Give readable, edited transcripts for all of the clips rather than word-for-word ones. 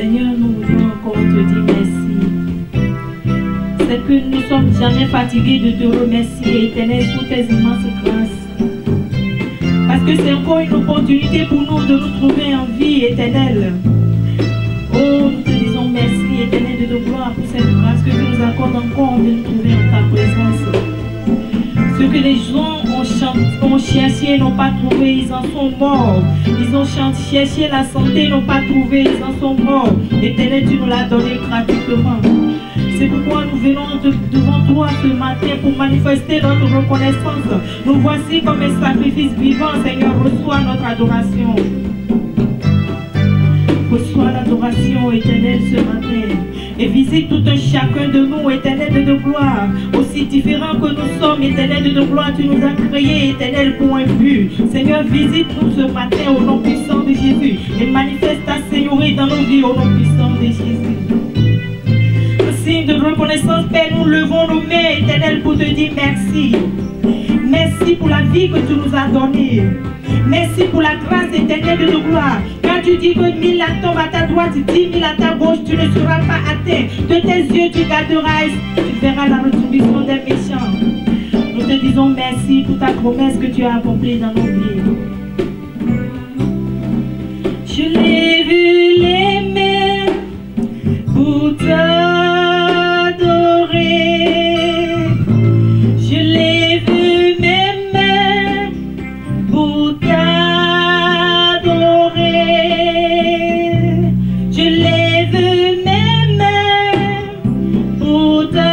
Seigneur, nous voulons encore te dire merci. C'est que nous ne sommes jamais fatigués de te remercier, Éternel, pour tes immenses grâces. Parce que c'est encore une opportunité pour nous de nous trouver en vie, Éternel. Oh, nous te disons merci, Éternel de nos gloires, pour cette grâce que tu nous accordes encore de nous trouver en ta présence. Ce que les gens ont cherché, n'ont pas trouvé, ils en sont morts. Ils ont cherché la santé, n'ont pas trouvé, ils en sont morts. Éternel, tu nous l'as donné gratuitement. C'est pourquoi nous venons devant toi ce matin pour manifester notre reconnaissance. Nous voici comme un sacrifice vivant, Seigneur, reçois notre adoration. Reçois l'adoration, Éternel, ce matin. Et visite tout un chacun de nous, Éternel de gloire. Aussi différents que nous sommes, Éternel de gloire, tu nous as créés, Éternel, pour un but. Seigneur, visite-nous ce matin au nom puissant de Jésus. Et manifeste ta Seigneurie dans nos vies au nom puissant de Jésus. Signe de reconnaissance, Père, nous levons nos mains, Éternel, pour te dire merci. Merci pour la vie que tu nous as donnée. Merci pour la grâce éternelle de nos gloires. Quand tu dis que 1000 tombent à ta droite, 10 000 à ta gauche, tu ne seras pas atteint. De tes yeux, tu garderas et tu verras la rétribution des méchants. Nous te disons merci pour ta promesse que tu as accomplie dans nos vies. Je l'ai vu les mains pour t'adorer. Je l'ai vu mes mains pour t'adorer. Je l'ai vu mes mains pour t'adorer.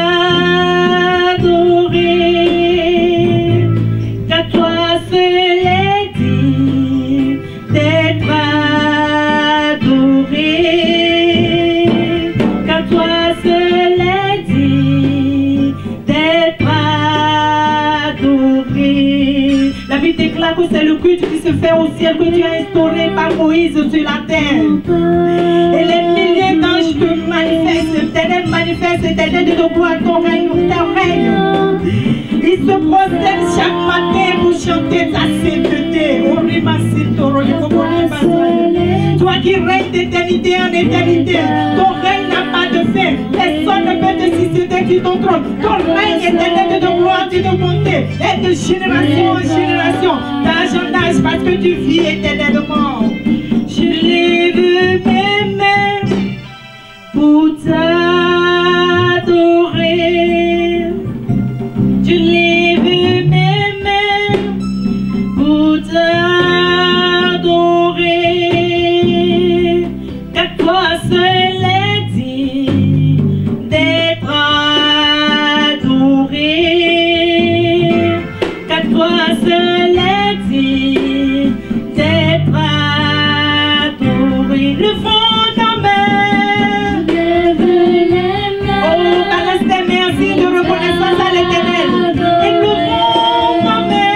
Qu'à toi seul est dit d'être adoré. Qu'à toi seul est dit d'être adoré. La Bible déclare que c'est le culte qui se fait au ciel que tu as instauré par Moïse sur la terre. Et les milliers d'anges te manifestent, Éternel manifeste, Éternel de nos gloires, ton règne, ton règne. Ils se prosternent chaque matin pour chanter ta sainteté. Toi qui règnes d'éternité en éternité, ton règne n'a pas de fin. Personne ne peut te succéder qui ton trône. Ton règne éternel de gloire, de bonté, et de génération en génération, d'âge en âge, parce que tu vis éternellement. Je l'ai vu mes mains pour t'adorer. Je l'ai vu mes mains pour t'adorer. Qu'à toi seul est dit d'être adoré. Qu'à toi seul est dit d'être adoré. Le fondament, oh, balance tes mains aussi de reconnaissance à l'Éternel. Et le fondament,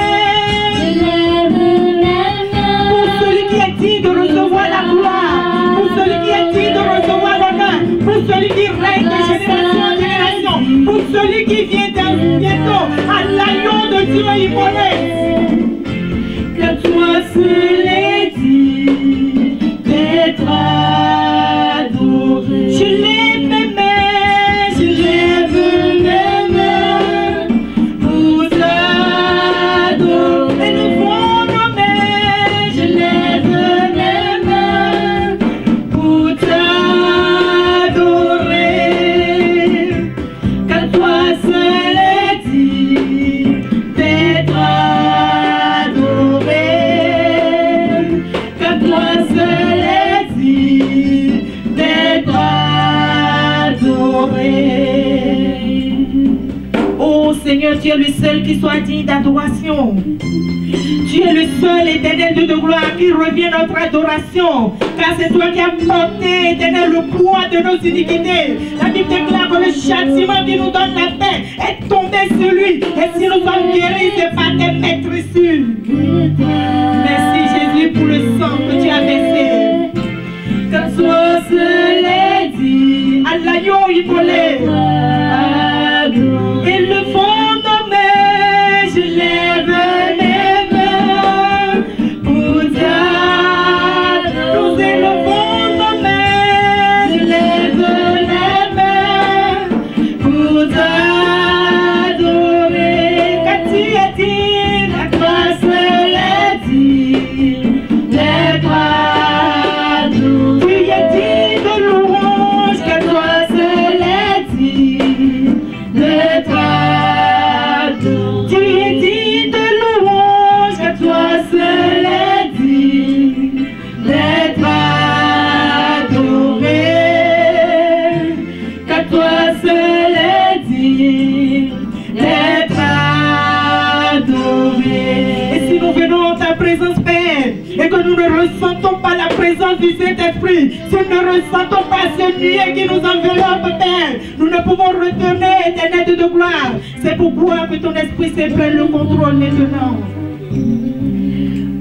pour celui qui est digne de recevoir la gloire, pour celui qui est digne de recevoir l'honneur, pour celui qui règne de génération en génération, pour celui qui vient bientôt à l'agneau de Dieu immolé. Que toi seul est dit d'être adoré. Je lève mes mains, je lève mes mains pour t'adorer. Et nous devons nos mains, je lève mes mains pour t'adorer. Car toi seul est dit d'être adoré. Car toi seul est dit d'être adoré. Oh Seigneur, tu es le seul qui soit digne d'adoration. Tu es le seul éternel de gloire qui revient notre adoration. Car c'est toi qui as porté, éternel, le poids de nos iniquités. La Bible déclare que le châtiment qui nous donne la paix est tombé sur lui. Et si nous sommes guéris, c'est par tes maîtresses. Merci Jésus pour le sang que tu as versé. Que toi seul est dit à l'agneau immolé. Et le fond de mes, je lève mes mains pour t'adorer. Le fond de mes, ressentons pas la présence du Saint-Esprit, si nous ne ressentons pas ce nuée qui nous enveloppe, Père, nous ne pouvons retourner, éternel de gloire. C'est pourquoi que ton esprit se prenne le contrôle maintenant.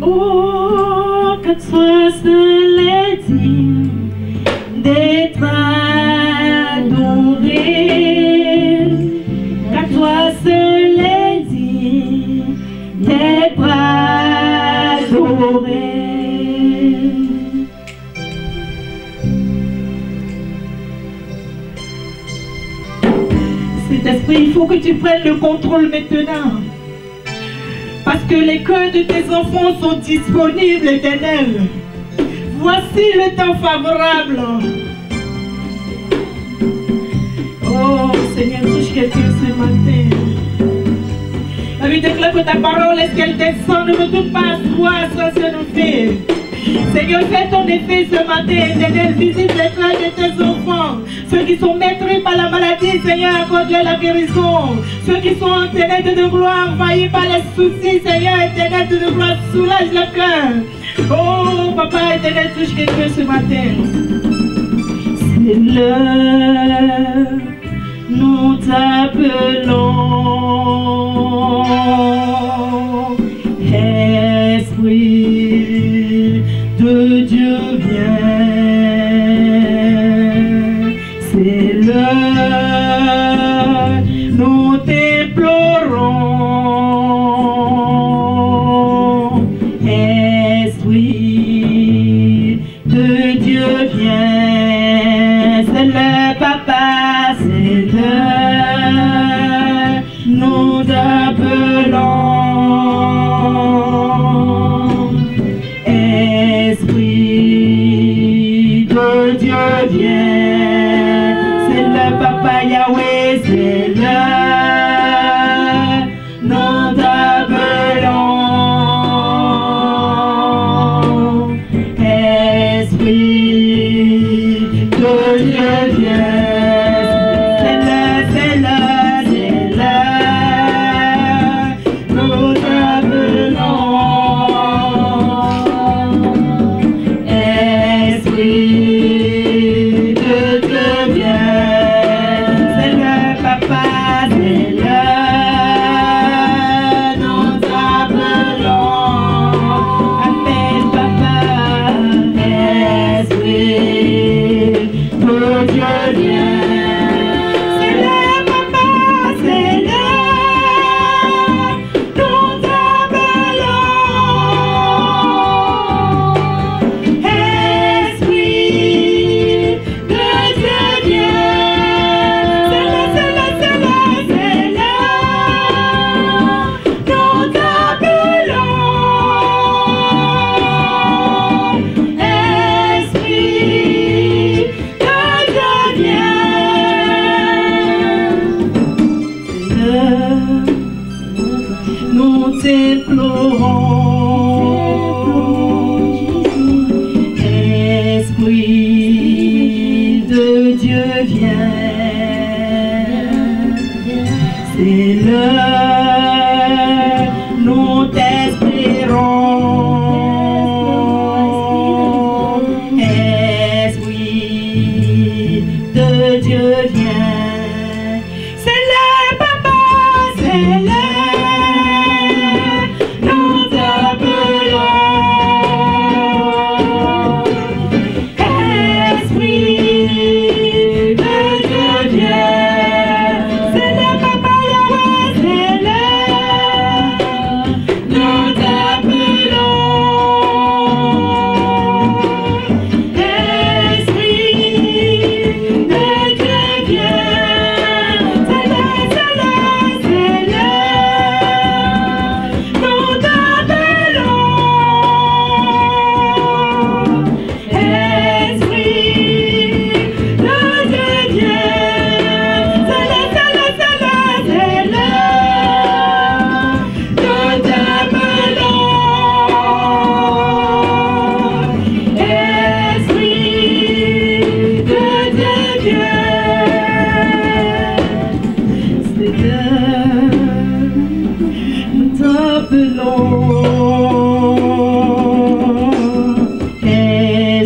Oh, que toi seul est digne d'être adoré, qu'à toi seul est digne d'être adoré. Saint-Esprit, il faut que tu prennes le contrôle maintenant. Parce que les cœurs de tes enfants sont disponibles, Éternel. Voici le temps favorable. Oh, Seigneur, touche quelqu'un ce matin. La Bible déclare que ta parole, est-ce qu'elle descend, ne retourne pas à toi sans se nous faire. Seigneur, fais ton effet ce matin, Éternel, visite les cœurs de tes enfants. Ceux qui sont maîtrisés par la maladie, Seigneur, accorde-leur la guérison. Ceux qui sont entraînés de gloire, envahis par les soucis, Seigneur, Éternel, de gloire, soulage le cœur. Oh, Papa Éternel, touche quelqu'un ce matin. C'est l'heure, nous t'appelons. Esprit de Dieu, viens. C'est l'heure, nous t'implorons. Esprit de Dieu, viens. C'est l'heure, Papa, c'est l'heure, nous t'appelons. Esprit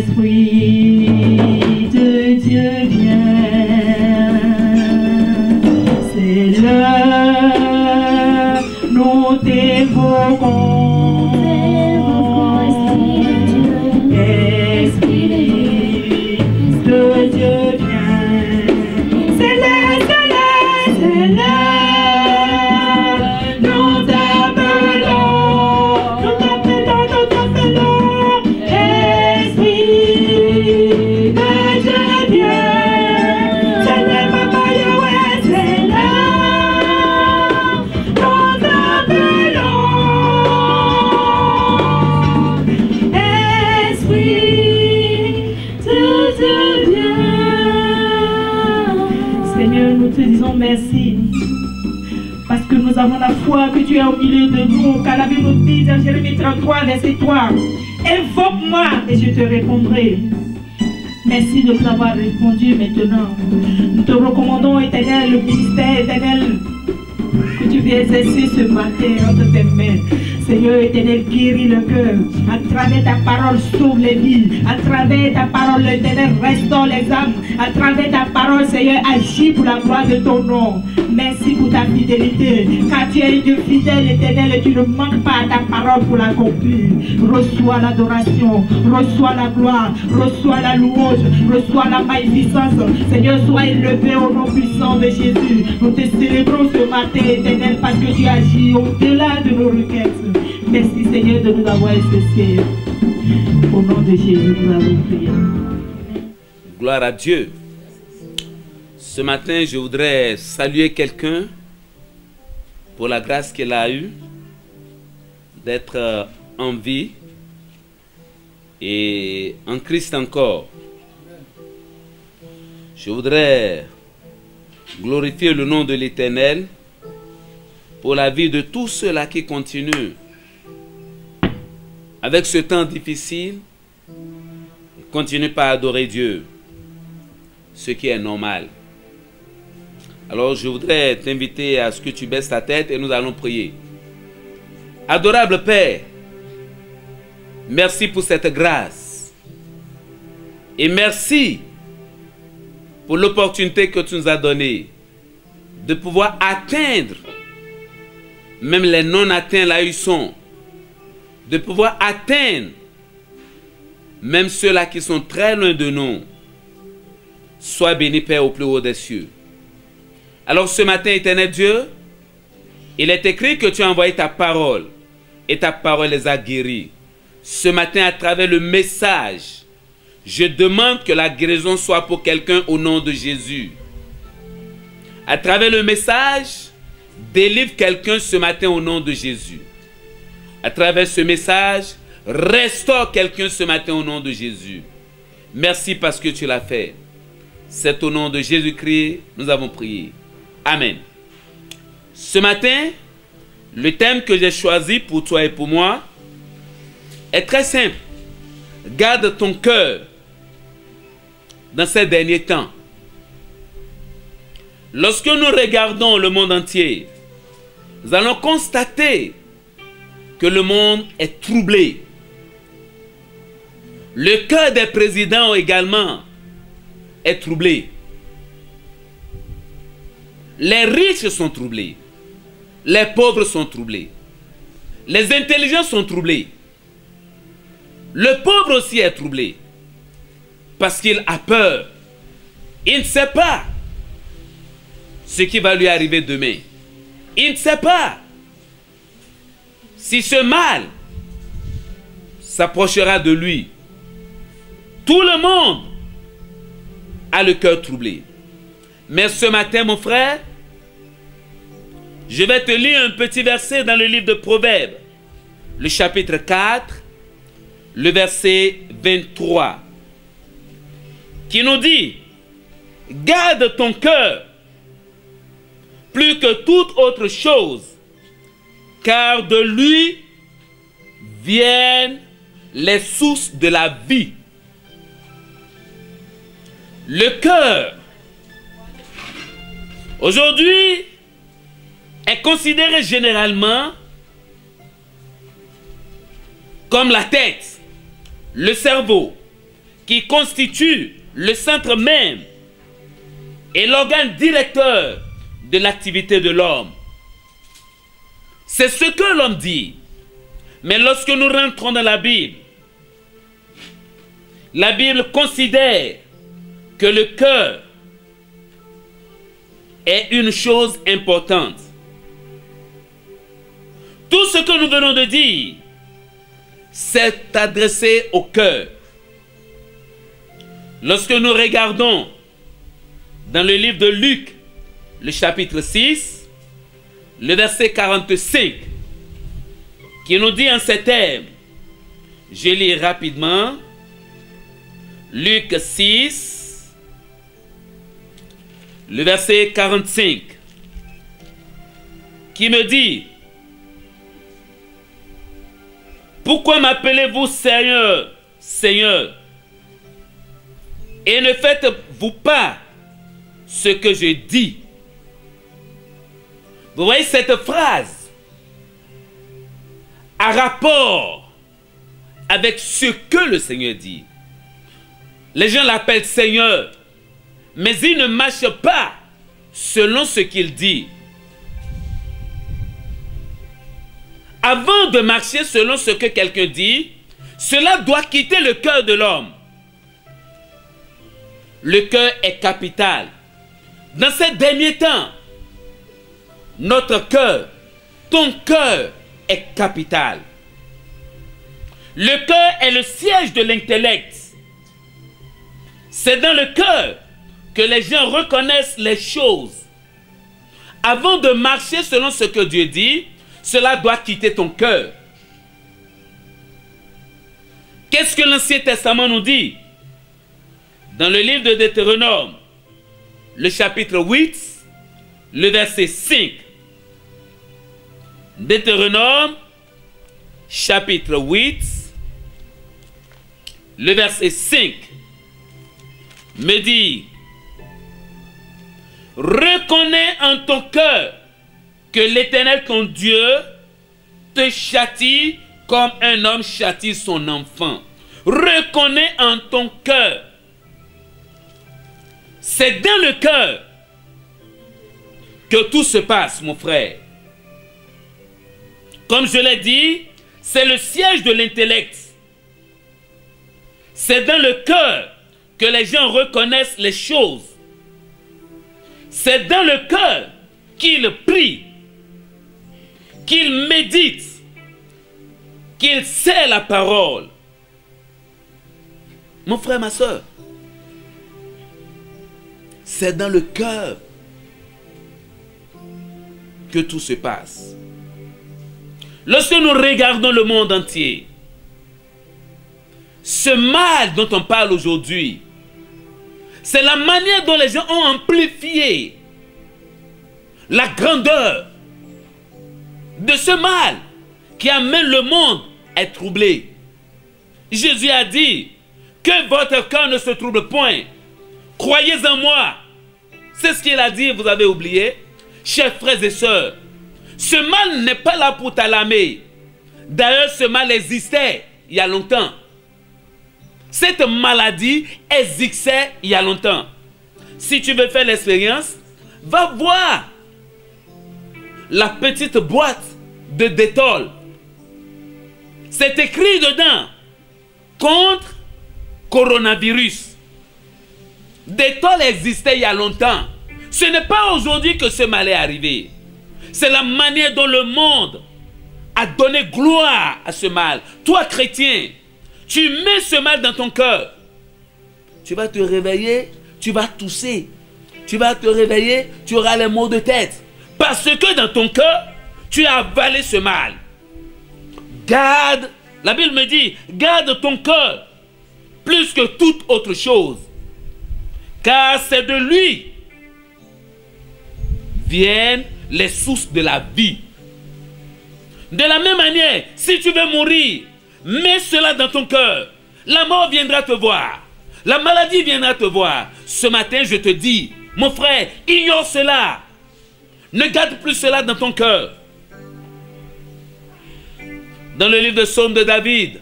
Esprit de Dieu vient, c'est l'heure, nous t'évoquons, Esprit de Dieu vient, c'est l'heure, c'est l'heure, nous t'appelons, nous t'appelons, nous t'appelons, Esprit de Dieu vient, c'est l'heure, Papa Yahweh, c'est l'heure, nous t'appelons, Esprit de Dieu vient. Seigneur, nous te disons merci. Parce que nous avons la foi que tu es au milieu de nous. Car la Bible nous dit dans Jérémie 33, verset 3, invoque-moi et je te répondrai. Merci de nous avoir répondu maintenant. Nous te recommandons, Éternel, le ministère éternel que tu viens exercer ce matin entre tes mains. Seigneur éternel, guéris le cœur. À travers ta parole, sauve les vies. À travers ta parole, l'éternel, restaure les âmes. À travers ta parole, Seigneur, agis pour la gloire de ton nom. Merci pour ta fidélité. Car tu es un Dieu fidèle, éternel, et tu ne manques pas à ta parole pour l'accomplir. Reçois l'adoration, reçois la gloire, reçois la louange, reçois la magnificence. Seigneur, sois élevé au nom puissant de Jésus. Nous te célébrons ce matin, éternel, parce que tu agis au-delà de nos requêtes. Merci Seigneur de nous avoir exaucés. Au nom de Jésus, nous avons prié. Gloire à Dieu. Ce matin, je voudrais saluer quelqu'un pour la grâce qu'elle a eue d'être en vie et en Christ encore. Je voudrais glorifier le nom de l'Éternel pour la vie de tous ceux-là qui continuent avec ce temps difficile, continuent pas à adorer Dieu, ce qui est normal. Alors je voudrais t'inviter à ce que tu baisses ta tête et nous allons prier. Adorable Père, merci pour cette grâce et merci pour l'opportunité que tu nous as donnée de pouvoir atteindre même les non-atteints là où ils sont, de pouvoir atteindre même ceux-là qui sont très loin de nous. Sois béni Père au plus haut des cieux. Alors ce matin, éternel Dieu, il est écrit que tu as envoyé ta parole et ta parole les a guéris. Ce matin, à travers le message, je demande que la guérison soit pour quelqu'un au nom de Jésus. À travers le message, délivre quelqu'un ce matin au nom de Jésus. À travers ce message, restaure quelqu'un ce matin au nom de Jésus. Merci parce que tu l'as fait. C'est au nom de Jésus-Christ nous avons prié. Amen. Ce matin, le thème que j'ai choisi pour toi et pour moi est très simple. Garde ton cœur dans ces derniers temps. Lorsque nous regardons le monde entier, nous allons constater que le monde est troublé. Le cœur des présidents également est troublé. Les riches sont troublés. Les pauvres sont troublés. Les intelligents sont troublés. Le pauvre aussi est troublé. Parce qu'il a peur. Il ne sait pas ce qui va lui arriver demain. Il ne sait pas si ce mal s'approchera de lui. Tout le monde a le cœur troublé. Mais ce matin, mon frère, je vais te lire un petit verset dans le livre de Proverbes, le chapitre 4, le verset 23, qui nous dit: garde ton cœur plus que toute autre chose, car de lui viennent les sources de la vie. Le cœur, aujourd'hui, est considéré généralement comme la tête, le cerveau, qui constitue le centre même et l'organe directeur de l'activité de l'homme. C'est ce que l'homme dit. Mais lorsque nous rentrons dans la Bible considère que le cœur est une chose importante. Tout ce que nous venons de dire, c'est adressé au cœur. Lorsque nous regardons dans le livre de Luc, le chapitre 6, le verset 45, qui nous dit en ces termes, je lis rapidement, Luc 6, le verset 45, qui me dit, pourquoi m'appelez-vous Seigneur, Seigneur, et ne faites-vous pas ce que je dis? Vous voyez, cette phrase a rapport avec ce que le Seigneur dit. Les gens l'appellent Seigneur, mais il ne marche pas selon ce qu'il dit. Avant de marcher selon ce que quelqu'un dit, cela doit quitter le cœur de l'homme. Le cœur est capital. Dans ces derniers temps, notre cœur, ton cœur est capital. Le cœur est le siège de l'intellect. C'est dans le cœur que les gens reconnaissent les choses. Avant de marcher selon ce que Dieu dit, cela doit quitter ton cœur. Qu'est-ce que l'Ancien Testament nous dit? Dans le livre de Deutéronome, le chapitre 8, le verset 5. Deutéronome, chapitre 8, le verset 5, me dit, reconnais en ton cœur que l'Éternel, ton Dieu, te châtie comme un homme châtie son enfant. Reconnais en ton cœur. C'est dans le cœur que tout se passe, mon frère. Comme je l'ai dit, c'est le siège de l'intellect. C'est dans le cœur que les gens reconnaissent les choses. C'est dans le cœur qu'ils prient, qu'ils méditent, qu'ils sait la parole. Mon frère, ma soeur, c'est dans le cœur que tout se passe. Lorsque nous regardons le monde entier, ce mal dont on parle aujourd'hui, c'est la manière dont les gens ont amplifié la grandeur de ce mal qui amène le monde à être troublé. Jésus a dit que votre cœur ne se trouble point. Croyez en moi. C'est ce qu'il a dit, vous avez oublié. Chers frères et sœurs, ce mal n'est pas là pour t'alarmer. D'ailleurs, ce mal existait il y a longtemps. Cette maladie existait il y a longtemps. Si tu veux faire l'expérience, va voir la petite boîte de Dettol. C'est écrit dedans contre coronavirus. Dettol existait il y a longtemps. Ce n'est pas aujourd'hui que ce mal est arrivé. C'est la manière dont le monde a donné gloire à ce mal. Toi, chrétien, tu mets ce mal dans ton cœur. Tu vas te réveiller, tu vas tousser. Tu vas te réveiller, tu auras les maux de tête. Parce que dans ton cœur, tu as avalé ce mal. Garde, la Bible me dit, garde ton cœur plus que toute autre chose. Car c'est de lui viennent les sources de la vie. De la même manière, si tu veux mourir, mets cela dans ton cœur. La mort viendra te voir. La maladie viendra te voir. Ce matin, je te dis, mon frère, ignore cela. Ne garde plus cela dans ton cœur. Dans le livre de Psaume de David,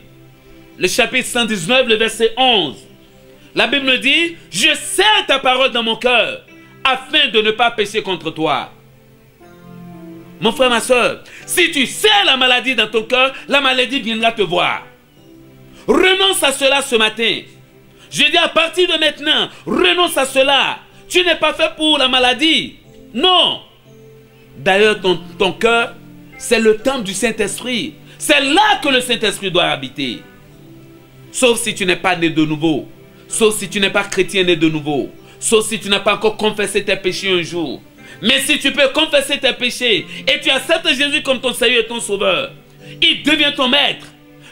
le chapitre 119, le verset 11, La Bible me dit, je serre ta parole dans mon cœur, afin de ne pas pécher contre toi. Mon frère, ma soeur, si tu serres la maladie dans ton cœur, la maladie viendra te voir. Renonce à cela ce matin. Je dis à partir de maintenant, renonce à cela. Tu n'es pas fait pour la maladie. Non. D'ailleurs, ton cœur, c'est le temple du Saint-Esprit. C'est là que le Saint-Esprit doit habiter. Sauf si tu n'es pas né de nouveau. Sauf si tu n'es pas chrétien né de nouveau. Sauf si tu n'as pas encore confessé tes péchés un jour. Mais si tu peux confesser tes péchés et tu acceptes Jésus comme ton Seigneur et ton Sauveur, il devient ton maître.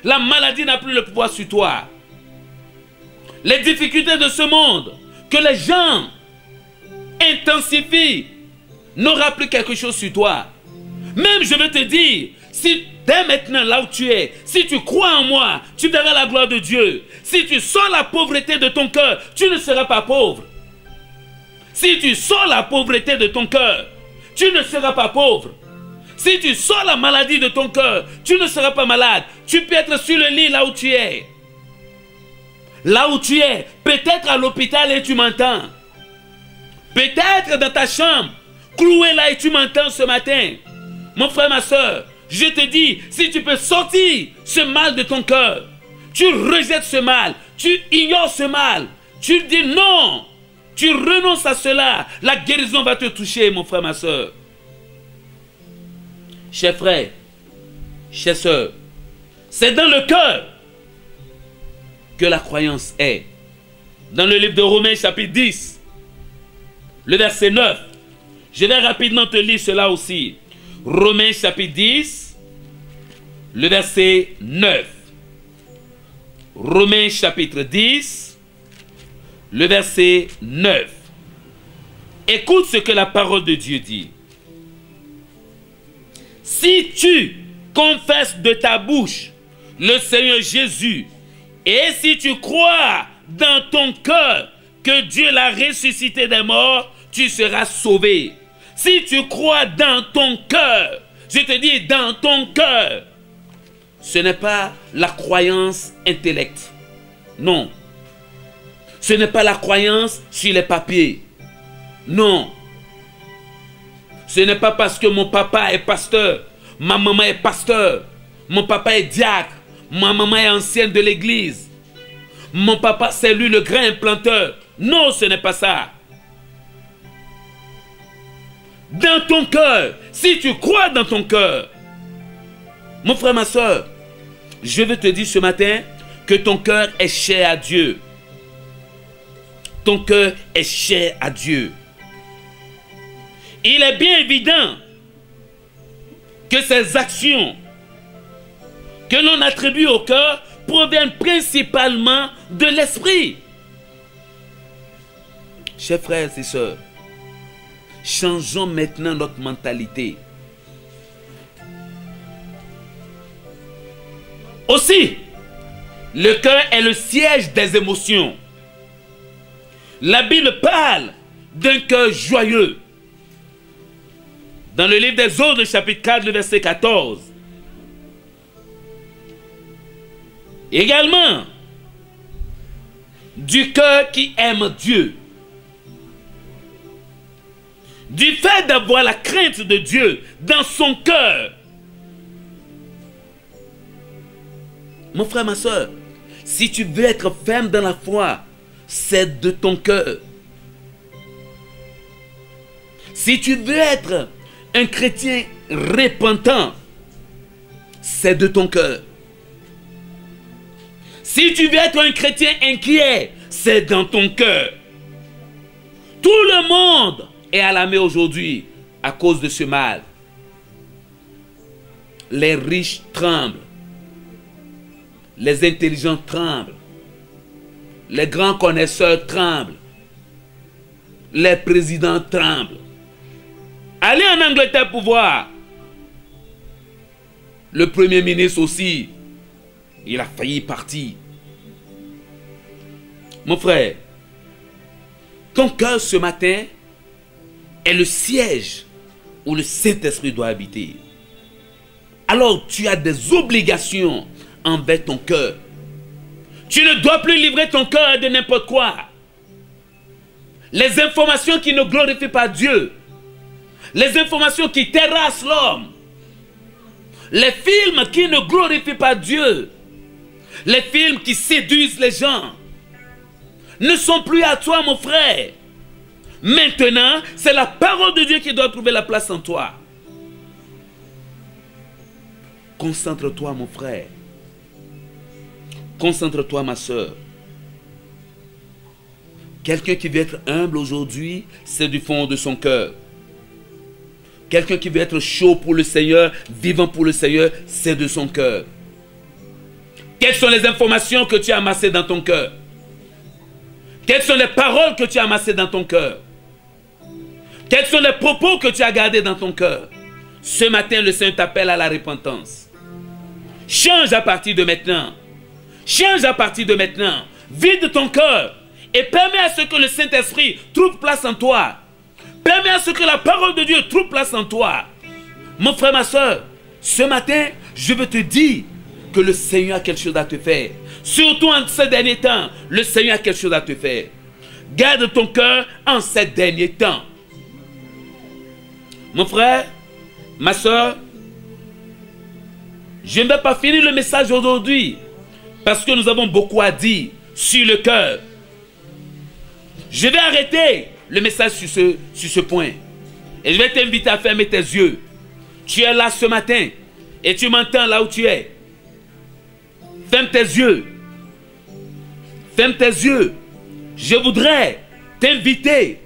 La maladie n'a plus le pouvoir sur toi. Les difficultés de ce monde que les gens intensifient n'aura plus quelque chose sur toi. Même je veux te dire, si dès maintenant là où tu es, si tu crois en moi, tu verras la gloire de Dieu. Si tu sors la pauvreté de ton cœur, tu ne seras pas pauvre. Si tu sors la pauvreté de ton cœur, tu ne seras pas pauvre. Si tu sors la maladie de ton cœur, tu ne seras pas malade. Tu peux être sur le lit là où tu es. Là où tu es, peut-être à l'hôpital et tu m'entends. Peut-être dans ta chambre, cloué là et tu m'entends ce matin. Mon frère, ma soeur, je te dis, si tu peux sortir ce mal de ton cœur, tu rejettes ce mal, tu ignores ce mal, tu dis non, tu renonces à cela, la guérison va te toucher, mon frère, ma soeur. Chers frères, chers sœurs, c'est dans le cœur que la croyance est. Dans le livre de Romains chapitre 10, le verset 9, je vais rapidement te lire cela aussi. Romains chapitre 10, le verset 9. Romains chapitre 10, le verset 9. Écoute ce que la parole de Dieu dit. Si tu confesses de ta bouche le Seigneur Jésus, et si tu crois dans ton cœur que Dieu l'a ressuscité des morts, tu seras sauvé. Si tu crois dans ton cœur, je te dis dans ton cœur, ce n'est pas la croyance intellectuelle. Non. Ce n'est pas la croyance sur les papiers. Non. Ce n'est pas parce que mon papa est pasteur, ma maman est pasteur, mon papa est diacre, ma maman est ancienne de l'église. Mon papa, c'est lui le grand implanteur. Non, ce n'est pas ça. Dans ton cœur, si tu crois dans ton cœur, mon frère, ma soeur, je veux te dire ce matin que ton cœur est cher à Dieu. Ton cœur est cher à Dieu. Il est bien évident que ces actions que l'on attribue au cœur proviennent principalement de l'esprit. Chers frères et sœurs, changeons maintenant notre mentalité. Aussi, le cœur est le siège des émotions. La Bible parle d'un cœur joyeux. Dans le livre des Ordres, chapitre 4, le verset 14. Également, du cœur qui aime Dieu. Du fait d'avoir la crainte de Dieu dans son cœur. Mon frère, ma soeur, si tu veux être ferme dans la foi, c'est de ton cœur. Si tu veux être un chrétien repentant, c'est de ton cœur. Si tu veux être un chrétien inquiet, c'est dans ton cœur. Tout le monde est alarmé aujourd'hui à cause de ce mal. Les riches tremblent. Les intelligents tremblent. Les grands connaisseurs tremblent. Les présidents tremblent. Allez en Angleterre pour voir. Le premier ministre aussi, il a failli partir. Mon frère, ton cœur ce matin est le siège où le Saint-Esprit doit habiter. Alors tu as des obligations envers ton cœur. Tu ne dois plus livrer ton cœur de n'importe quoi. Les informations qui ne glorifient pas Dieu. Les informations qui terrassent l'homme. Les films qui ne glorifient pas Dieu. Les films qui séduisent les gens. Ne sont plus à toi, mon frère. Maintenant, c'est la parole de Dieu qui doit trouver la place en toi. Concentre-toi, mon frère. Concentre-toi, ma soeur. Quelqu'un qui veut être humble aujourd'hui, c'est du fond de son cœur. Quelqu'un qui veut être chaud pour le Seigneur, vivant pour le Seigneur, c'est de son cœur. Quelles sont les informations que tu as amassées dans ton cœur? Quelles sont les paroles que tu as amassées dans ton cœur? Quels sont les propos que tu as gardés dans ton cœur? Ce matin, le Seigneur t'appelle à la repentance. Change à partir de maintenant. Change à partir de maintenant. Vide ton cœur et permets à ce que le Saint-Esprit trouve place en toi. Permets à ce que la parole de Dieu trouve place en toi. Mon frère, ma soeur, ce matin, je veux te dire que le Seigneur a quelque chose à te faire. Surtout en ces derniers temps, le Seigneur a quelque chose à te faire. Garde ton cœur en ces derniers temps. Mon frère, ma soeur, je ne vais pas finir le message aujourd'hui parce que nous avons beaucoup à dire sur le cœur. Je vais arrêter le message sur ce point. Et je vais t'inviter à fermer tes yeux. Tu es là ce matin et tu m'entends là où tu es. Ferme tes yeux. Ferme tes yeux. Je voudrais t'inviter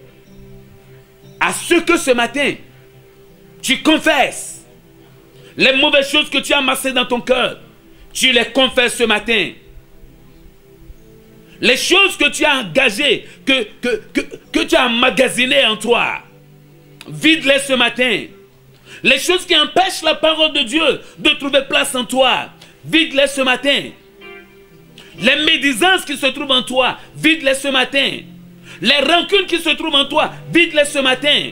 à ce que ce matin, tu confesses les mauvaises choses que tu as amassées dans ton cœur. Tu les confesses ce matin. Les choses que tu as engagées, que tu as emmagasinées en toi, vide-les ce matin. Les choses qui empêchent la parole de Dieu de trouver place en toi, vide-les ce matin. Les médisances qui se trouvent en toi, vide-les ce matin. Les rancunes qui se trouvent en toi, vide-les ce matin.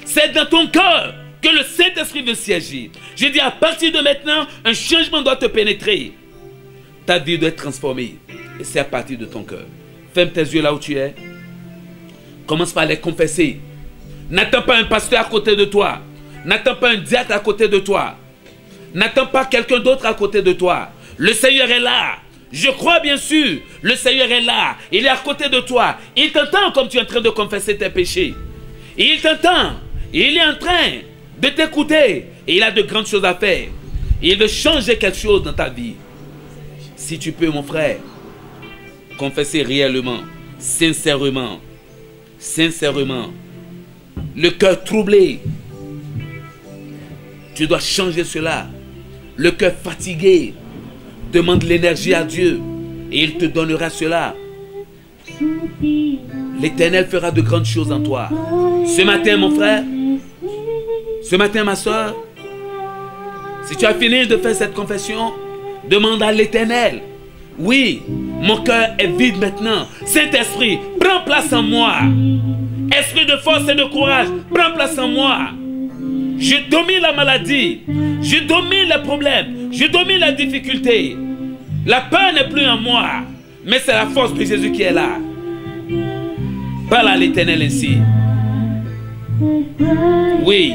C'est dans ton cœur que le Saint-Esprit veut siéger. Je dis à partir de maintenant, un changement doit te pénétrer. Ta vie doit être transformée. Et c'est à partir de ton cœur. Ferme tes yeux là où tu es. Commence par les confesser. N'attends pas un pasteur à côté de toi. N'attends pas un diacre à côté de toi. N'attends pas quelqu'un d'autre à côté de toi. Le Seigneur est là. Je crois bien sûr. Le Seigneur est là. Il est à côté de toi. Il t'entend comme tu es en train de confesser tes péchés. Il t'entend. Il est en train de t'écouter. Et il a de grandes choses à faire. Il veut changer quelque chose dans ta vie. Si tu peux, mon frère, confesser réellement, sincèrement, le cœur troublé, tu dois changer cela. Le cœur fatigué, demande l'énergie à Dieu et il te donnera cela. L'Éternel fera de grandes choses en toi. Ce matin, mon frère, ce matin, ma soeur, si tu as fini de faire cette confession, demande à l'Éternel. Oui, mon cœur est vide maintenant. Saint-Esprit, prends place en moi. Esprit de force et de courage, prends place en moi. Je domine la maladie. Je domine les problèmes. Je domine la difficulté. La peur n'est plus en moi. Mais c'est la force de Jésus qui est là. Parle à l'Éternel ainsi. Oui,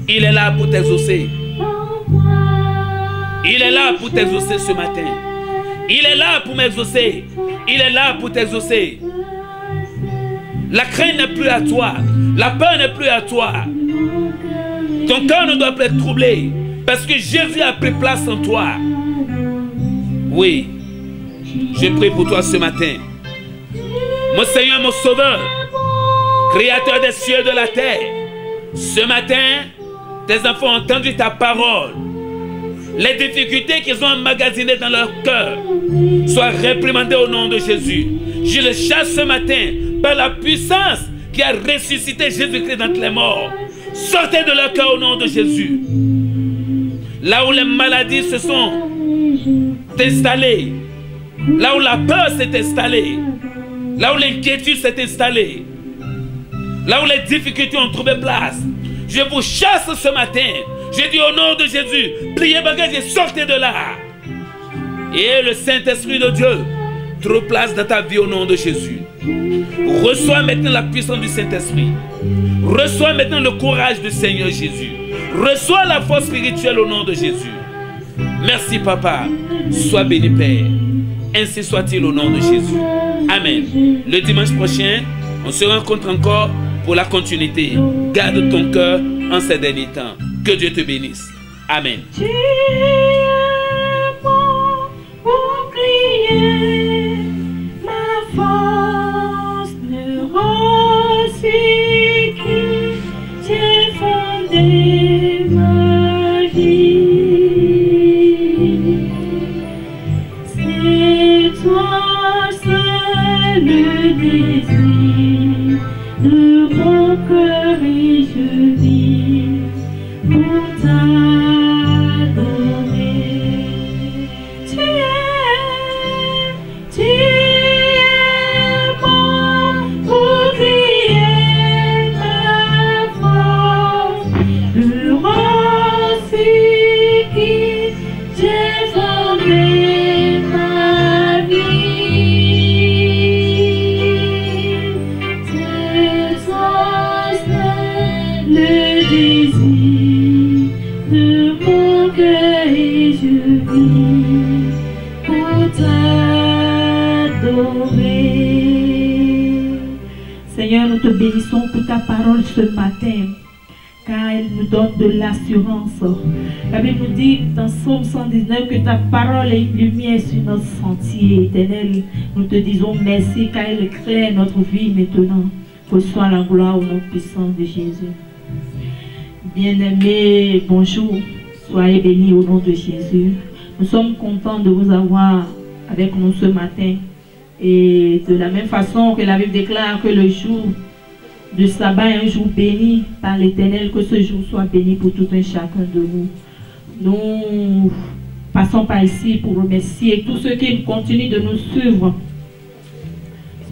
il est là pour t'exaucer. Il est là pour t'exaucer ce matin. Il est là pour m'exaucer. Il est là pour t'exaucer. La crainte n'est plus à toi. La peur n'est plus à toi. Ton cœur ne doit plus être troublé. Parce que Jésus a pris place en toi. Oui. Je prie pour toi ce matin. Mon Seigneur, mon Sauveur, Créateur des cieux et de la terre. Ce matin, tes enfants ont entendu ta parole. Les difficultés qu'ils ont emmagasinées dans leur cœur soient réprimandées au nom de Jésus. Je les chasse ce matin par la puissance qui a ressuscité Jésus-Christ d'entre les morts. Sortez de leur cœur au nom de Jésus. Là où les maladies se sont installées, là où la peur s'est installée, là où l'inquiétude s'est installée, là où les difficultés ont trouvé place, je vous chasse ce matin. Je dis au nom de Jésus, priez bagage et sortez de là. Et le Saint-Esprit de Dieu trouve place dans ta vie au nom de Jésus. Reçois maintenant la puissance du Saint-Esprit. Reçois maintenant le courage du Seigneur Jésus. Reçois la force spirituelle au nom de Jésus. Merci Papa. Sois béni Père. Ainsi soit-il au nom de Jésus. Amen. Le dimanche prochain, on se rencontre encore pour la continuité. Garde ton cœur en ces derniers temps. Que Dieu te bénisse. Amen. Tu es mon bouclier, ma force, le rocher qui j'ai fondé ma vie. C'est toi seul le désir de mon cœur et je vis pour t'adorer. Tu es mon bouclier, ma force, le rocher qui j'ai fondé ma vie. C'est toi seul le désir de mon cœur et je vis pour t'adorer. Seigneur, nous te bénissons pour ta parole ce matin, car elle nous donne de l'assurance. La Bible nous dit dans Psaume 119 que ta parole est une lumière sur notre sentier éternel. Nous te disons merci, car elle éclaire notre vie maintenant. Reçois la gloire au nom puissant de Jésus. Bien-aimés, bonjour, soyez bénis au nom de Jésus. Nous sommes contents de vous avoir avec nous ce matin. Et de la même façon que la Bible déclare que le jour de sabbat est un jour béni par l'Éternel, que ce jour soit béni pour tout un chacun de nous. Nous passons par ici pour remercier tous ceux qui continuent de nous suivre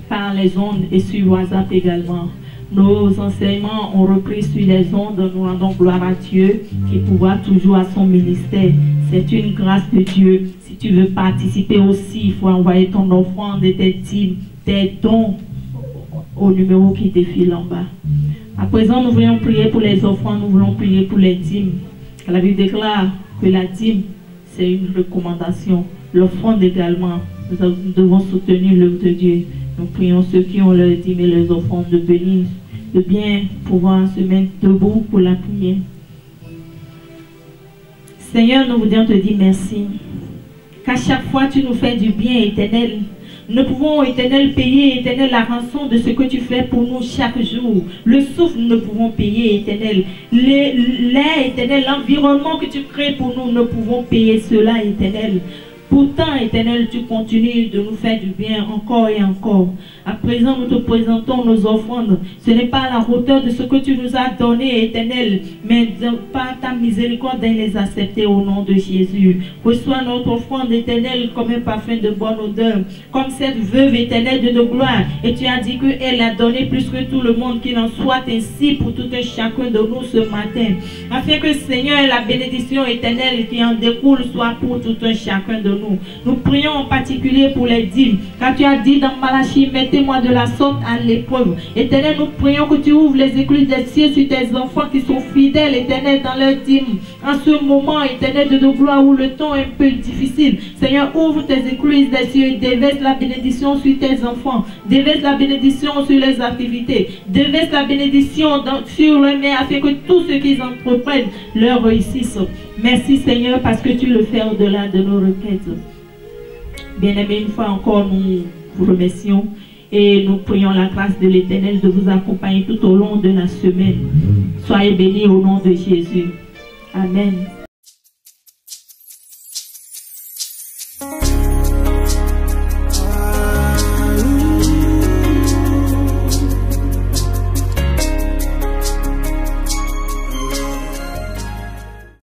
par les ondes et sur WhatsApp également. Nos enseignements ont repris sur les ondes. Nous rendons gloire à Dieu qui pourvoit toujours à son ministère. C'est une grâce de Dieu. Si tu veux participer aussi, il faut envoyer ton offrande et tes dîmes, tes dons au numéro qui défile en bas. À présent, nous voulons prier pour les offrandes, nous voulons prier pour les dîmes. La Bible déclare que la dîme, c'est une recommandation. L'offrande également, nous devons soutenir l'œuvre de Dieu. Nous prions ceux qui ont leur dîme et leurs offrandes de venir, de bien pouvoir se mettre debout pour la prière. Seigneur, nous voudrions te dire merci. Qu'à chaque fois tu nous fais du bien, Éternel. Nous pouvons, Éternel, payer, Éternel, la rançon de ce que tu fais pour nous chaque jour. Le souffle, nous ne pouvons payer, Éternel. L'air, Éternel, l'environnement que tu crées pour nous, nous ne pouvons payer cela, Éternel. Pourtant, Éternel, tu continues de nous faire du bien encore et encore. À présent, nous te présentons nos offrandes. Ce n'est pas à la hauteur de ce que tu nous as donné, Éternel, mais par ta miséricorde, de les accepter au nom de Jésus. Reçois notre offrande, Éternel, comme un parfum de bonne odeur, comme cette veuve, Éternelle, de nos gloires. Et tu as dit qu'elle a donné plus que tout le monde, qu'il en soit ainsi pour tout un chacun de nous ce matin. Afin que, Seigneur, la bénédiction éternelle qui en découle soit pour tout un chacun de nous. Nous prions en particulier pour les dîmes, car tu as dit dans Malachie, mettez-moi de la sorte à l'épreuve. Éternel, nous prions que tu ouvres les écluses des cieux sur tes enfants qui sont fidèles, Éternel, dans leurs dîmes. En ce moment, Éternel, de gloire où le temps est un peu difficile, Seigneur, ouvre tes écluses des cieux et déverse la bénédiction sur tes enfants. Déverse la bénédiction sur les activités. Déverse la bénédiction sur les mains, afin que tous ceux qui entreprennent leur réussissent. Merci Seigneur, parce que tu le fais au-delà de nos requêtes. Bien-aimés, une fois encore, nous vous remercions et nous prions la grâce de l'Éternel de vous accompagner tout au long de la semaine. Soyez bénis au nom de Jésus. Amen.